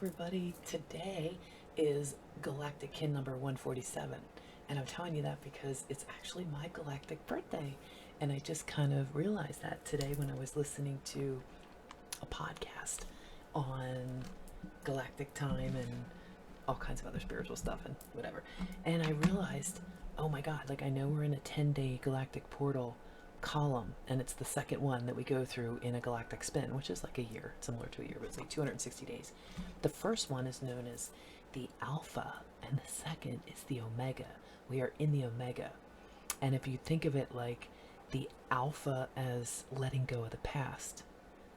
everybody. Today is Galactic Kin number 147. And I'm telling you that because it's actually my galactic birthday. And I just kind of realized that today when I was listening to a podcast on galactic time and all kinds of other spiritual stuff and whatever. And I realized, oh my God, like I know we're in a 10-day galactic portal column, and it's the second one that we go through in a galactic spin, which is like a year, similar to a year, but it's like 260 days. The first one is known as the Alpha, and the second is the Omega. We are in the Omega. And if you think of it like the Alpha as letting go of the past,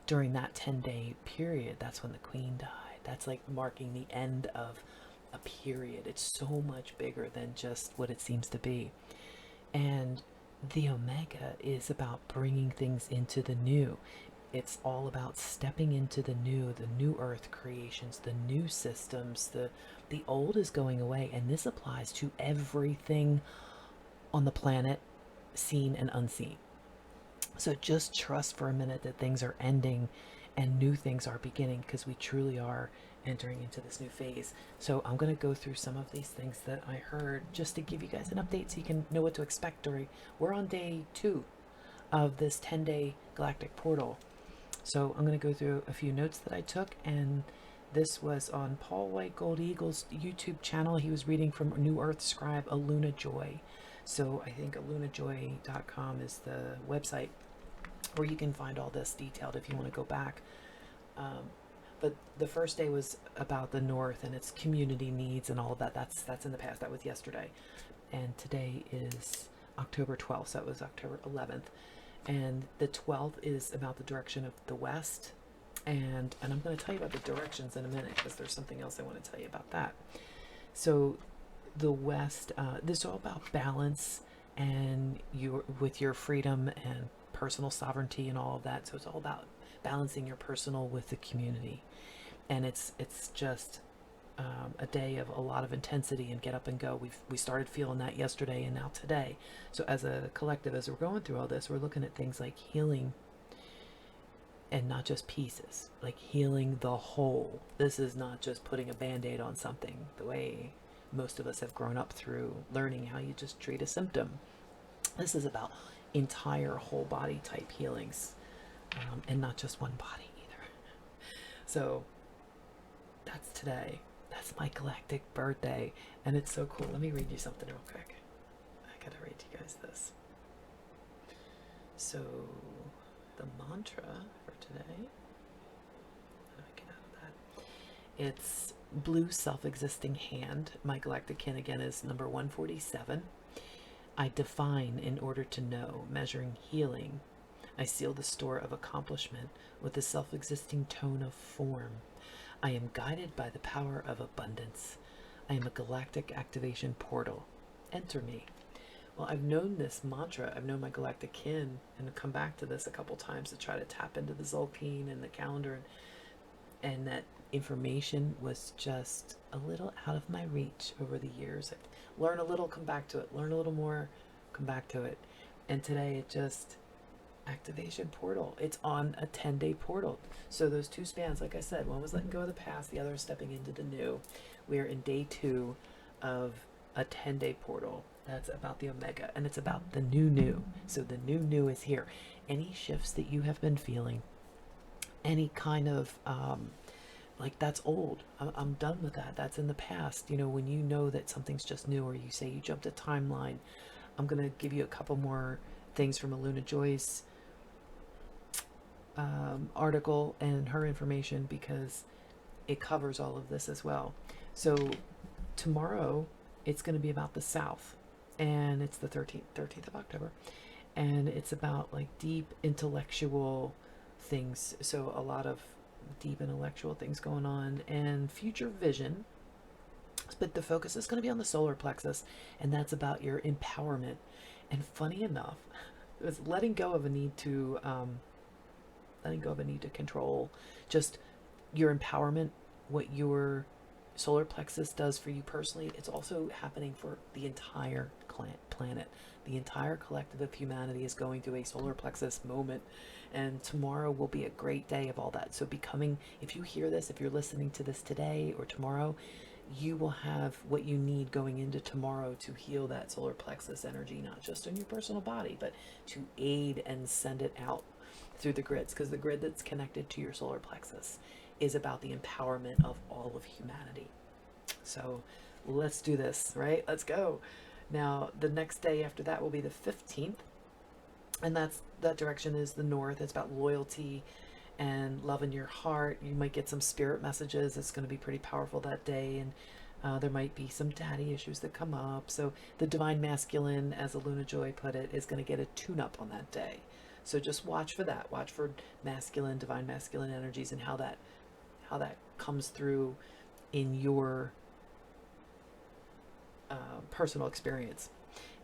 during that 10-day period, that's when the Queen died. That's like marking the end of a period. It's so much bigger than just what it seems to be. And the Omega is about bringing things into the new. It's all about stepping into the new earth creations, the new systems. The old is going away, and this applies to everything on the planet, seen and unseen. So just trust for a minute that things are ending and new things are beginning, because we truly are entering into this new phase. So I'm going to go through some of these things that I heard just to give you guys an update so you can know what to expect we're on day 2 of this 10-day galactic portal. So I'm going to go through a few notes that I took, and this was on Paul White Gold Eagle's YouTube channel. He was reading from New Earth scribe Aluna Joy. So I think alunajoy.com is the website where you can find all this detailed if you want to go back. But the first day was about the North and its community needs and all of that. That's in the past. That was yesterday. And today is October 12th, so it was October 11th. And the 12th is about the direction of the West. And I'm going to tell you about the directions in a minute, because there's something else I want to tell you about that. So the West, this is all about balance and with your freedom and personal sovereignty and all of that. So it's all about balancing your personal with the community. And it's just a day of a lot of intensity and get up and go. We started feeling that yesterday and now today. So as a collective, as we're going through all this, we're looking at things like healing, and not just pieces, like healing the whole. This is not just putting a band-aid on something the way most of us have grown up through learning how you just treat a symptom. This is about entire whole body type healings, and not just one body either. So that's today. That's my galactic birthday, and it's so cool. Let me read you something real quick. I gotta read you guys this. So the mantra for today, how do I get out of that? It's blue self-existing hand. My galactic kin again is number 147. I define in order to know, measuring healing. I seal the store of accomplishment with the self-existing tone of form. I am guided by the power of abundance. I am a galactic activation portal. Enter me. Well, I've known this mantra. I've known my galactic kin, and come back to this a couple times to try to tap into the Zolkeen and the calendar, and that information was just a little out of my reach over the years. I'd learn a little, come back to it. Learn a little more, come back to it. And today it just activation portal. It's on a 10-day portal. So those two spans, like I said, one was letting go of the past, the other is stepping into the new. We are in day 2 of a 10-day portal. That's about the Omega, and it's about the new. So the new is here. Any shifts that you have been feeling, any kind of like that's old. I'm done with that. That's in the past. You know, when you know that something's just new, or you say you jumped a timeline. I'm gonna give you a couple more things from Aluna Joy's article and her information, because it covers all of this as well. So tomorrow it's going to be about the South, and it's the 13th of October, and it's about like deep intellectual things. So a lot of deep intellectual things going on and future vision, but the focus is going to be on the solar plexus, and that's about your empowerment. And funny enough, it's letting go of a need to control, just your empowerment, what your solar plexus does for you personally. It's also happening for the entire planet, The entire collective of humanity is going through a solar plexus moment, and tomorrow will be a great day of all that. So if you hear this, if you're listening to this today or tomorrow, you will have what you need going into tomorrow to heal that solar plexus energy, not just in your personal body, but to aid and send it out through the grids, because the grid that's connected to your solar plexus is about the empowerment of all of humanity. So let's do this, right? Let's go. Now, the next day after that will be the 15th, and that direction is the north. It's about loyalty and love in your heart. You might get some spirit messages. It's going to be pretty powerful that day, and there might be some daddy issues that come up. So the divine masculine, as Aluna Joy put it, is going to get a tune-up on that day. So just watch for that. Watch for divine masculine energies, and how that comes through in your personal experience.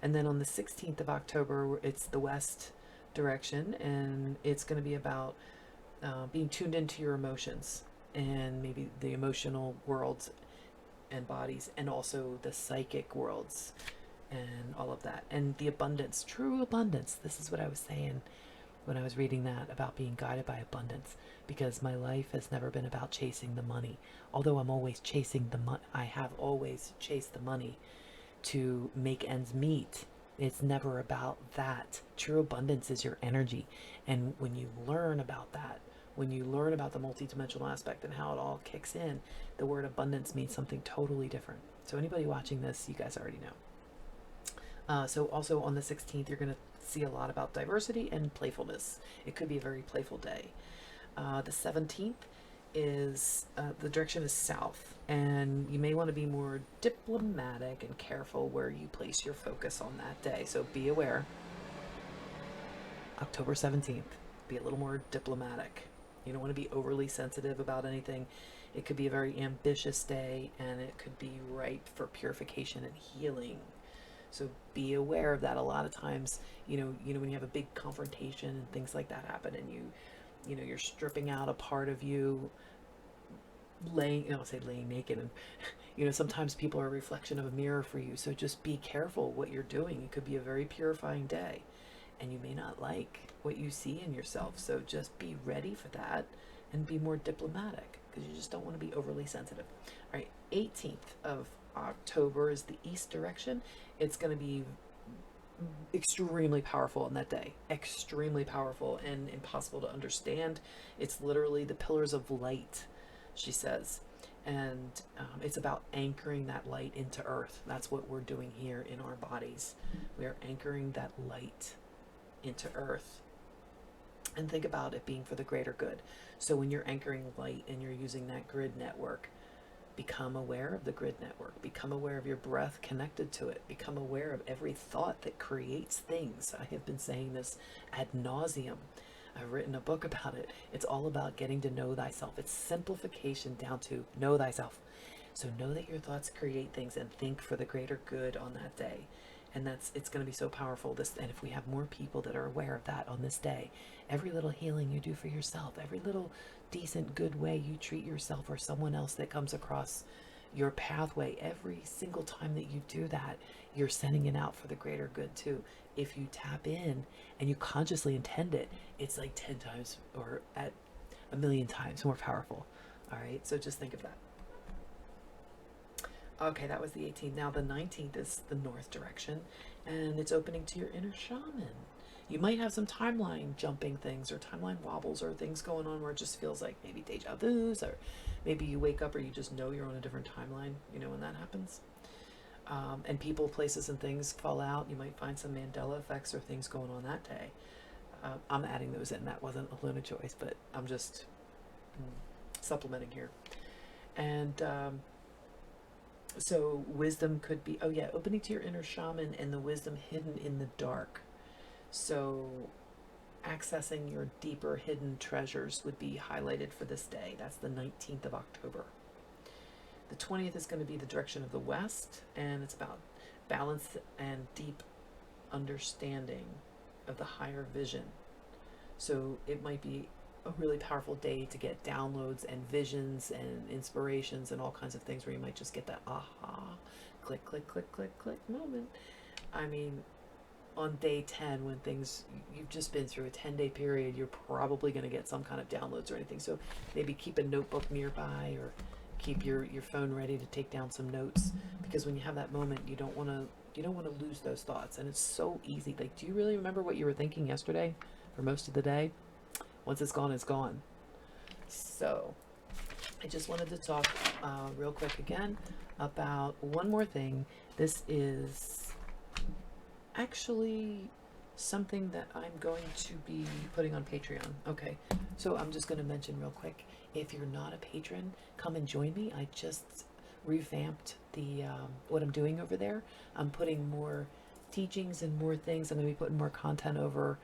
And then on the 16th of October, it's the west direction, and it's going to be about being tuned into your emotions, and maybe the emotional worlds and bodies, and also the psychic worlds and all of that, and the abundance, true abundance. This is what I was saying when I was reading that about being guided by abundance, because my life has never been about chasing the money. Although I'm always chasing the money, I have always chased the money to make ends meet. It's never about that. True abundance is your energy. And when you learn about that, when you learn about the multidimensional aspect and how it all kicks in, the word abundance means something totally different. So anybody watching this, you guys already know. So also on the 16th, you're going to see a lot about diversity and playfulness. It could be a very playful day. The 17th is, the direction is south, and you may want to be more diplomatic and careful where you place your focus on that day. So be aware. October 17th, be a little more diplomatic. You don't want to be overly sensitive about anything. It could be a very ambitious day, and it could be ripe for purification and healing. So be aware of that. A lot of times, you know, when you have a big confrontation and things like that happen, and you're stripping out a part of you, laying naked, and sometimes people are a reflection of a mirror for you. So just be careful what you're doing. It could be a very purifying day, and you may not like what you see in yourself. So just be ready for that and be more diplomatic, because you just don't want to be overly sensitive. All right, 18th of October is the east direction. It's going to be extremely powerful on that day. Extremely powerful and impossible to understand. It's literally the pillars of light, she says. And it's about anchoring that light into earth. That's what we're doing here in our bodies. We are anchoring that light into earth. And think about it being for the greater good. So when you're anchoring light and you're using that grid network, become aware of the grid network. Become aware of your breath connected to it. Become aware of every thought that creates things. I have been saying this ad nauseum. I've written a book about it. It's all about getting to know thyself. It's simplification down to know thyself. So know that your thoughts create things, and think for the greater good on that day. And it's going to be so powerful. And if we have more people that are aware of that on this day, every little healing you do for yourself, every little decent, good way you treat yourself or someone else that comes across your pathway, every single time that you do that, you're sending it out for the greater good too. If you tap in and you consciously intend it, it's like 10 times or at a million times more powerful. All right, so just think of that. Okay, that was the 18th. Now the 19th is the north direction, and it's opening to your inner shaman. You might have some timeline jumping things, or timeline wobbles, or things going on where it just feels like maybe deja vu's, or maybe you wake up or you just know you're on a different timeline, when that happens. And people, places, and things fall out. You might find some Mandela effects or things going on that day. I'm adding those in. That wasn't Aluna Joy's, but I'm just supplementing here. And so wisdom could be, opening to your inner shaman, and the wisdom hidden in the dark. So accessing your deeper hidden treasures would be highlighted for this day. That's the 19th of October. The 20th is going to be the direction of the west, and it's about balance and deep understanding of the higher vision. So it might be a really powerful day to get downloads and visions and inspirations and all kinds of things, where you might just get that aha, click, click, click, click, click moment. I mean, on day 10, when things, you've just been through a 10-day period, you're probably going to get some kind of downloads or anything. So maybe keep a notebook nearby, or keep your phone ready to take down some notes, because when you have that moment, you don't want to lose those thoughts. And it's so easy. Like, do you really remember what you were thinking yesterday for most of the day? Once it's gone, it's gone. So I just wanted to talk real quick again about one more thing. This is actually something that I'm going to be putting on Patreon. Okay, so I'm just going to mention real quick, if you're not a patron, come and join me. I just revamped the what I'm doing over there. I'm putting more teachings and more things. I'm going to be putting more content over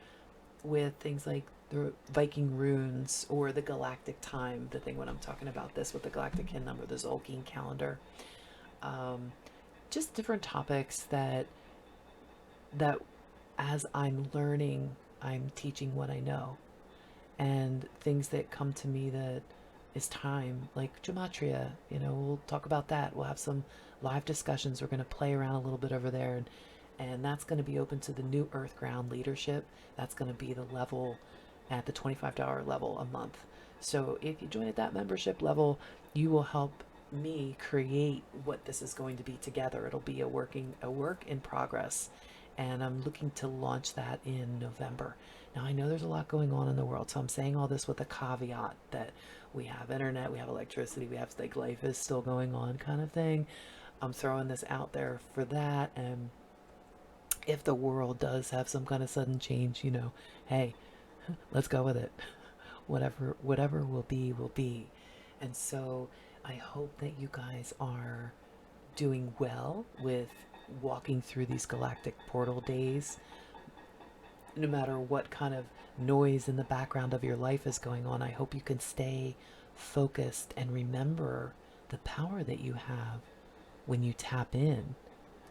with things like the Viking runes, or the galactic time, the thing when I'm talking about this with the galactic kin number, the Zolkeen calendar, just different topics that as I'm learning, I'm teaching what I know, and things that come to me that is time, like gematria. We'll talk about that. We'll have some live discussions. We're going to play around a little bit over there, and that's going to be open to the new Earth Ground leadership. That's going to be the level at the $25 level a month. So if you join at that membership level, you will help me create what this is going to be together. It'll be a work in progress, and I'm looking to launch that in November. Now, I know there's a lot going on in the world, so I'm saying all this with a caveat that we have internet, we have electricity, we have, like, life is still going on kind of thing. I'm throwing this out there for that, and if the world does have some kind of sudden change, hey, let's go with it. Whatever will be, will be. And so I hope that you guys are doing well with walking through these galactic portal days. No matter what kind of noise in the background of your life is going on, I hope you can stay focused and remember the power that you have when you tap in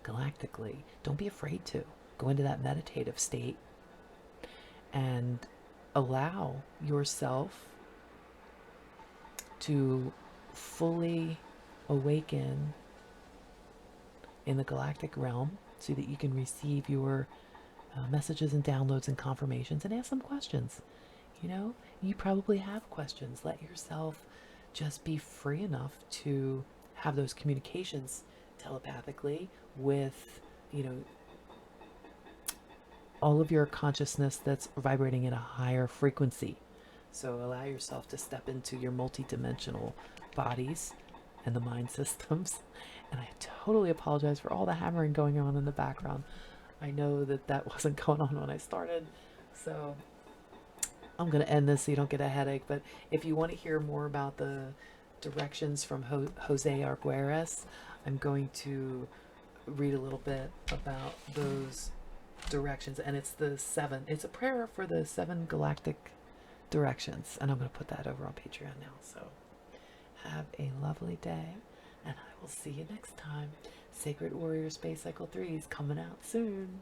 galactically. Don't be afraid to go into that meditative state and allow yourself to fully awaken in the galactic realm, so that you can receive your messages and downloads and confirmations, and ask some questions. You probably have questions. Let yourself just be free enough to have those communications telepathically with, all of your consciousness that's vibrating at a higher frequency. So allow yourself to step into your multidimensional bodies and the mind systems. And I totally apologize for all the hammering going on in the background. I know that wasn't going on when I started, so I'm going to end this so you don't get a headache. But if you want to hear more about the directions from Jose Arguelles, I'm going to read a little bit about those directions, and it's a prayer for the 7 galactic directions, and I'm going to put that over on Patreon now. So have a lovely day, and I will see you next time. Sacred Warrior Space Cycle 3 is coming out soon.